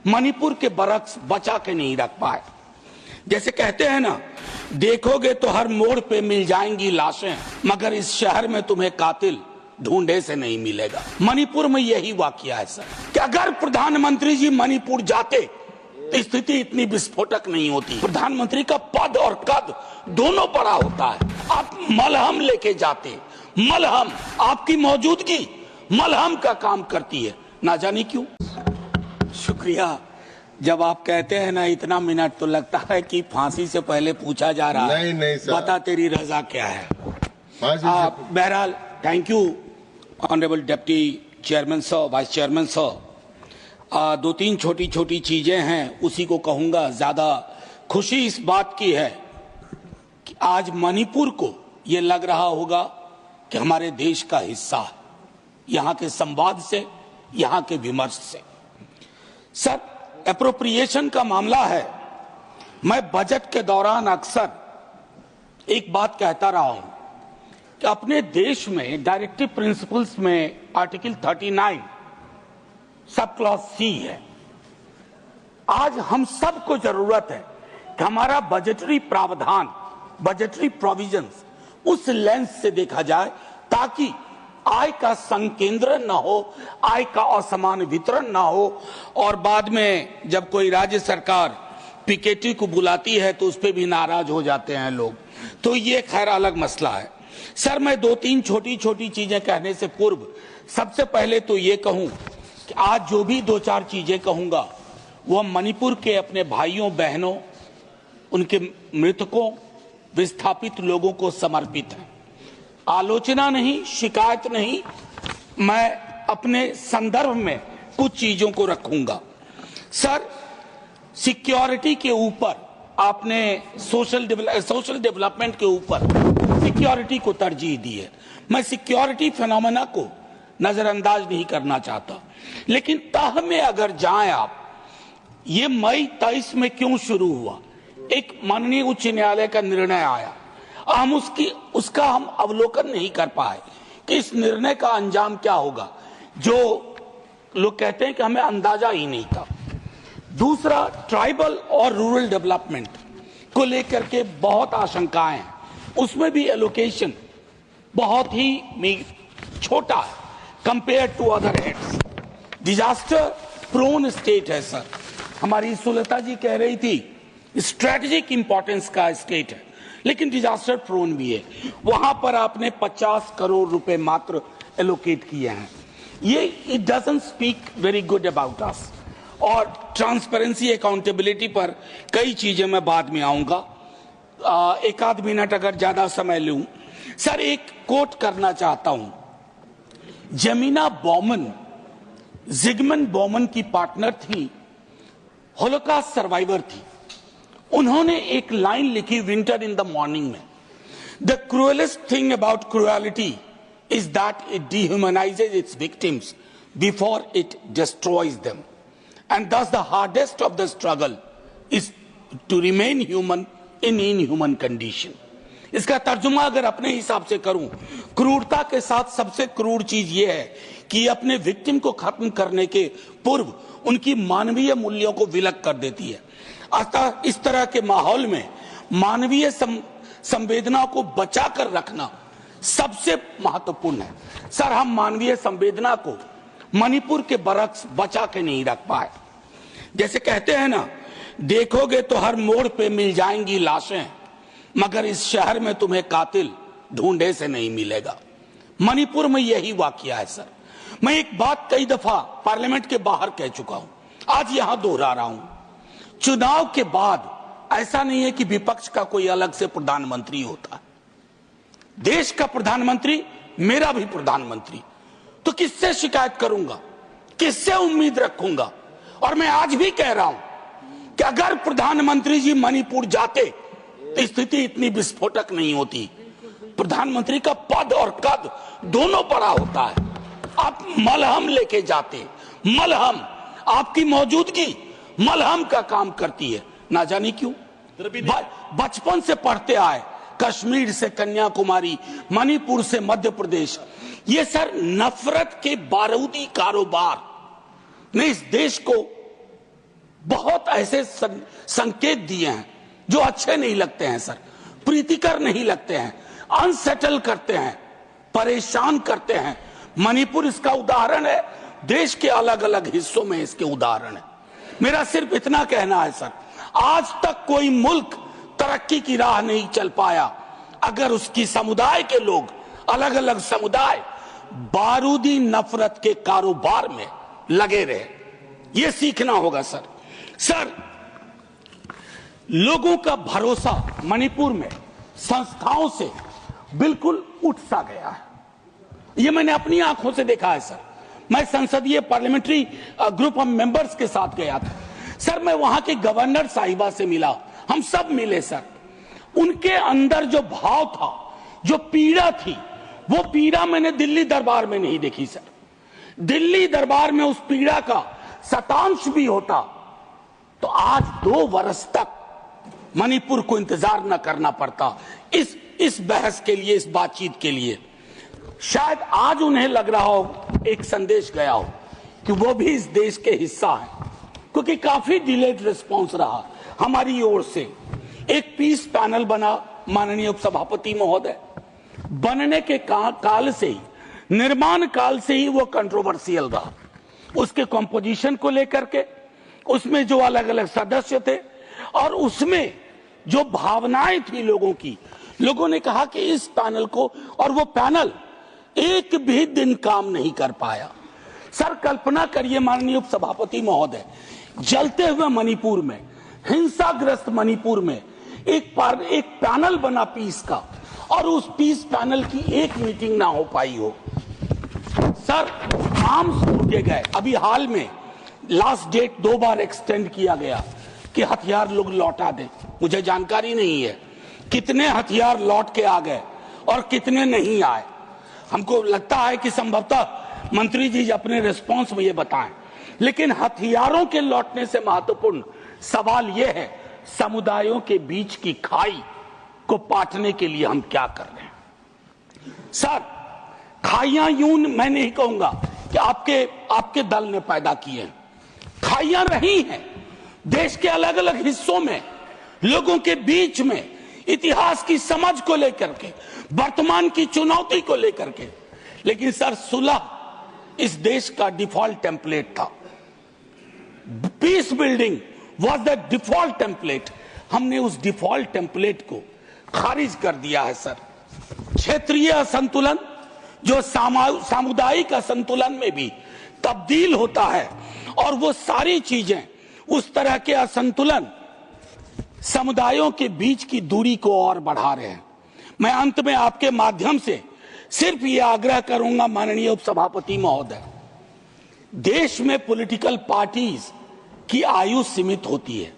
मणिपुर के बरक्स बचा के नहीं रख पाए। जैसे कहते हैं ना, देखोगे तो हर मोड़ पे मिल जाएंगी लाशें, मगर इस शहर में तुम्हें कातिल ढूंढे से नहीं मिलेगा। मणिपुर में यही वाकया है सर, कि अगर प्रधानमंत्री जी मणिपुर जाते तो स्थिति इतनी विस्फोटक नहीं होती। प्रधानमंत्री का पद और कद दोनों बड़ा होता है। आप मलहम लेके जाते, मलहम, आपकी मौजूदगी मलहम का काम करती है, ना जाने क्यों। शुक्रिया। जब आप कहते हैं ना इतना मिनट, तो लगता है कि फांसी से पहले पूछा जा रहा है। नहीं सर, बता तेरी रजा क्या है। बहरहाल, thank you honourable deputy chairman sir, vice chairman sir. दो तीन छोटी छोटी चीजें हैं, उसी को कहूंगा। ज्यादा खुशी इस बात की है कि आज मणिपुर को ये लग रहा होगा कि हमारे देश का हिस्सा है, यहाँ के संवाद से, यहाँ के विमर्श से। सर, एप्रोप्रिएशन का मामला है। मैं बजट के दौरान अक्सर एक बात कहता रहा हूं कि अपने देश में डायरेक्टिव प्रिंसिपल्स में आर्टिकल 39 सब क्लॉज सी है। आज हम सबको जरूरत है कि हमारा बजटरी प्रावधान, बजटरी प्रोविजंस उस लेंस से देखा जाए ताकि आय का संकेंद्रण न हो, आय का असमान वितरण न हो, और बाद में जब कोई राज्य सरकार पीकेटी को बुलाती है तो उस पर भी नाराज हो जाते हैं लोग। तो ये खैर अलग मसला है। सर, मैं दो तीन छोटी छोटी चीजें कहने से पूर्व सबसे पहले तो ये कहूं कि आज जो भी दो चार चीजें कहूंगा वो मणिपुर के अपने भाइयों बहनों, उनके मृतकों, विस्थापित लोगों को समर्पित है। आलोचना नहीं, शिकायत नहीं, मैं अपने संदर्भ में कुछ चीजों को रखूंगा। सर, सिक्योरिटी के ऊपर आपने सोशल डेवलपमेंट के ऊपर सिक्योरिटी को तरजीह दी है। मैं सिक्योरिटी फिनोमेना को नजरअंदाज नहीं करना चाहता, लेकिन तह में अगर जाएं आप, ये मई 23 में क्यों शुरू हुआ? एक माननीय उच्च न्यायालय का निर्णय आया, हम उसका हम अवलोकन नहीं कर पाए कि इस निर्णय का अंजाम क्या होगा, जो लोग कहते हैं कि हमें अंदाजा ही नहीं था। दूसरा, ट्राइबल और रूरल डेवलपमेंट को लेकर के बहुत आशंकाएं हैं, उसमें भी एलोकेशन बहुत ही छोटा है compare to other heads. Disaster prone state है सर, हमारी सुलता जी कह रही थी स्ट्रेटेजिक इंपॉर्टेंस का स्टेट है, लेकिन डिजास्टर प्रोन भी है। वहां पर आपने 50 करोड़ रुपए मात्र एलोकेट किए हैं। ये it doesn't speak very good about us. और ट्रांसपेरेंसी, अकाउंटेबिलिटी पर कई चीजें मैं बाद में आऊंगा। एक आध मिनट अगर ज्यादा समय लूं, सर एक कोट करना चाहता हूं। जमीना बॉमन, जिगमंड बॉमन की पार्टनर थी, होलोकॉस्ट सर्वाइवर थी। उन्होंने एक लाइन लिखी विंटर इन द मॉर्निंग में, the cruelest thing about cruelty is that it dehumanizes its victims before it destroys them, and thus the hardest of the struggle is to remain human in inhuman condition. इसका तर्जुमा अगर अपने हिसाब से करूं, क्रूरता के साथ सबसे क्रूर चीज यह है कि अपने विक्टिम को खत्म करने के पूर्व उनकी मानवीय मूल्यों को विलग कर देती है। अतः इस तरह के माहौल में मानवीय संवेदना को बचाकर रखना सबसे महत्वपूर्ण है। सर, हम मानवीय संवेदना को मणिपुर के बरक्स बचा के नहीं रख पाए। जैसे कहते हैं ना, देखोगे तो हर मोड़ पे मिल जाएंगी लाशें, मगर इस शहर में तुम्हें कातिल ढूंढे से नहीं मिलेगा। मणिपुर में यही वाकया है सर। मैं एक बात कई दफा पार्लियामेंट के बाहर कह चुका हूं, आज यहां दोहरा रहा हूं। चुनाव के बाद ऐसा नहीं है कि विपक्ष का कोई अलग से प्रधानमंत्री होता है। देश का प्रधानमंत्री मेरा भी प्रधानमंत्री, तो किससे शिकायत करूंगा, किससे उम्मीद रखूंगा? और मैं आज भी कह रहा हूं कि अगर प्रधानमंत्री जी मणिपुर जाते तो स्थिति इतनी विस्फोटक नहीं होती। प्रधानमंत्री का पद और कद दोनों बड़ा होता है। आप मलहम लेके जाते, मलहम, आपकी मौजूदगी मलहम का काम करती है, ना जाने क्यों। बचपन से पढ़ते आए, कश्मीर से कन्याकुमारी, मणिपुर से मध्य प्रदेश, ये सर नफरत के बारूदी कारोबार ने इस देश को बहुत ऐसे संकेत दिए हैं जो अच्छे नहीं लगते हैं सर, प्रीतिकर नहीं लगते हैं, अनसेटल करते हैं, परेशान करते हैं। मणिपुर इसका उदाहरण है, देश के अलग अलग हिस्सों में इसके उदाहरण है। मेरा सिर्फ इतना कहना है सर, आज तक कोई मुल्क तरक्की की राह नहीं चल पाया अगर उसकी समुदाय के लोग, अलग अलग समुदाय बारूदी नफरत के कारोबार में लगे रहे। ये सीखना होगा सर। सर, लोगों का भरोसा मणिपुर में संस्थाओं से बिल्कुल उठ सा गया है। ये मैंने अपनी आंखों से देखा है सर। मैं संसदीय पार्लियामेंट्री ग्रुप ऑफ मेंबर्स के साथ गया था सर। मैं वहां के गवर्नर साहिबा से मिला, हम सब मिले सर। उनके अंदर जो भाव था, जो पीड़ा थी, वो पीड़ा मैंने दिल्ली दरबार में नहीं देखी सर। दिल्ली दरबार में उस पीड़ा का शतांश भी होता तो आज 2 वर्ष तक मणिपुर को इंतजार न करना पड़ता इस बहस के लिए, इस बातचीत के लिए। शायद आज उन्हें लग रहा हो, एक संदेश गया हो कि वो भी इस देश के हिस्सा है, क्योंकि काफी डिलेड रिस्पांस रहा हमारी ओर से। एक पीस पैनल बना, माननीय उपसभापति महोदय, बनने के काल से ही, निर्माण काल से ही वो कंट्रोवर्शियल रहा। उसके कंपोजिशन को लेकर के, उसमें जो अलग अलग सदस्य थे और उसमें जो भावनाएं थी लोगों की। लोगों ने कहा कि इस पैनल को, और वो पैनल एक भी दिन काम नहीं कर पाया। सर, कल्पना करिए माननीय उपसभापति महोदय, जलते हुए मणिपुर में, हिंसाग्रस्त मणिपुर में एक पैनल बना पीस का, और उस पीस पैनल की एक मीटिंग ना हो पाई हो। सर, आर्म्स टूटे गए। अभी हाल में लास्ट डेट 2 बार एक्सटेंड किया गया कि हथियार लोग लौटा दें। मुझे जानकारी नहीं है कितने हथियार लौट के आ गए और कितने नहीं आए। हमको लगता है कि संभवतः मंत्री जी अपने रिस्पांस में ये बताएं। लेकिन हथियारों के लौटने से महत्वपूर्ण सवाल यह है, समुदायों के बीच की खाई को पाटने के लिए हम क्या कर रहे हैं। सर, खाइयां यूं मैं नहीं कहूंगा कि आपके दल ने पैदा किए हैं, खाइयां रही हैं देश के अलग अलग हिस्सों में, लोगों के बीच में, इतिहास की समझ को लेकर के, वर्तमान की चुनौती को लेकर के। लेकिन सर, सुलह इस देश का डिफॉल्ट टेम्पलेट था। Peace building was the default template. हमने उस डिफॉल्ट टेम्पलेट को खारिज कर दिया है सर। क्षेत्रीय असंतुलन जो सामुदायिक असंतुलन में भी तब्दील होता है, और वो सारी चीजें, उस तरह के असंतुलन समुदायों के बीच की दूरी को और बढ़ा रहे हैं। मैं अंत में आपके माध्यम से सिर्फ ये आग्रह करूंगा माननीय उपसभापति महोदय, देश में पॉलिटिकल पार्टीज की आयु सीमित होती है,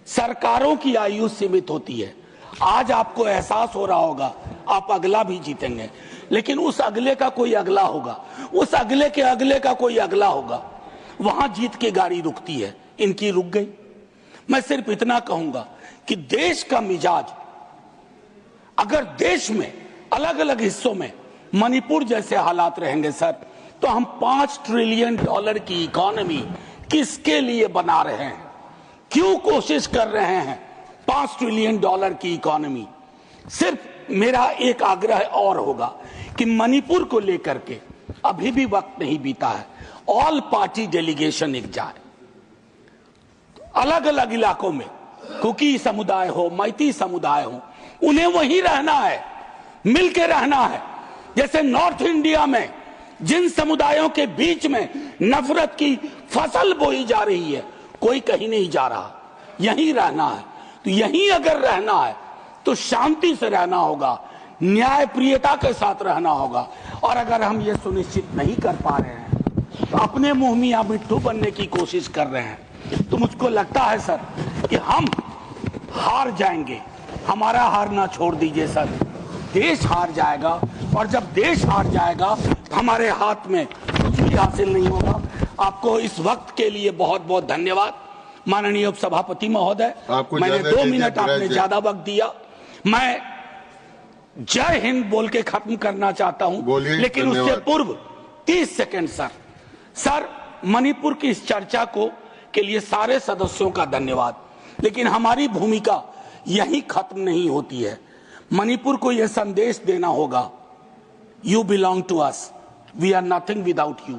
सरकारों की आयु सीमित होती है। आज आपको एहसास हो रहा होगा आप अगला भी जीतेंगे, लेकिन उस अगले का कोई अगला होगा, उस अगले के अगले का कोई अगला होगा। वहां जीत के गाड़ी रुकती है, इनकी रुक गई। मैं सिर्फ इतना कहूंगा कि देश का मिजाज, अगर देश में अलग अलग हिस्सों में मणिपुर जैसे हालात रहेंगे सर, तो हम $5 ट्रिलियन की इकोनॉमी किसके लिए बना रहे हैं, क्यों कोशिश कर रहे हैं 5 ट्रिलियन की इकोनॉमी। सिर्फ मेरा एक आग्रह और होगा कि मणिपुर को लेकर के अभी भी वक्त नहीं बीता है, ऑल पार्टी डेलीगेशन एक जाए अलग अलग इलाकों में, कुकी समुदाय हो, मैती समुदाय हो, उन्हें वहीं रहना है, मिलकर रहना है। जैसे नॉर्थ इंडिया में जिन समुदायों के बीच में नफरत की फसल बोई जा रही है, कोई कहीं नहीं जा रहा, यहीं रहना है। तो यहीं अगर रहना है तो शांति से रहना होगा, न्यायप्रियता के साथ रहना होगा। और अगर हम ये सुनिश्चित नहीं कर पा रहे हैं, तो अपने मुंह मियां मिट्ठू बनने की कोशिश कर रहे हैं, तो मुझको लगता है सर कि हम हार जाएंगे। हमारा हारना छोड़ दीजिए सर, देश हार जाएगा, और जब देश हार जाएगा तो हमारे हाथ में कुछ भी हासिल नहीं होगा। आपको इस वक्त के लिए बहुत बहुत धन्यवाद माननीय उपसभापति महोदय। मैंने 2 मिनट आपने ज्यादा वक्त दिया। मैं जय हिंद बोल के खत्म करना चाहता हूं, लेकिन उससे पूर्व 30 सेकंड सर, मणिपुर की इस चर्चा को के लिए सारे सदस्यों का धन्यवाद। लेकिन हमारी भूमिका यहीं खत्म नहीं होती है। मणिपुर को यह संदेश देना होगा, you belong to us, we are nothing without you.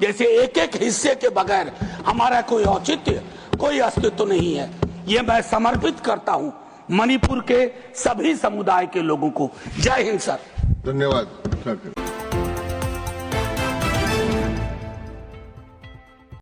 जैसे एक एक हिस्से के बगैर हमारा कोई औचित्य, कोई अस्तित्व नहीं है। ये मैं समर्पित करता हूं मणिपुर के सभी समुदाय के लोगों को। जय हिंद सर। धन्यवाद।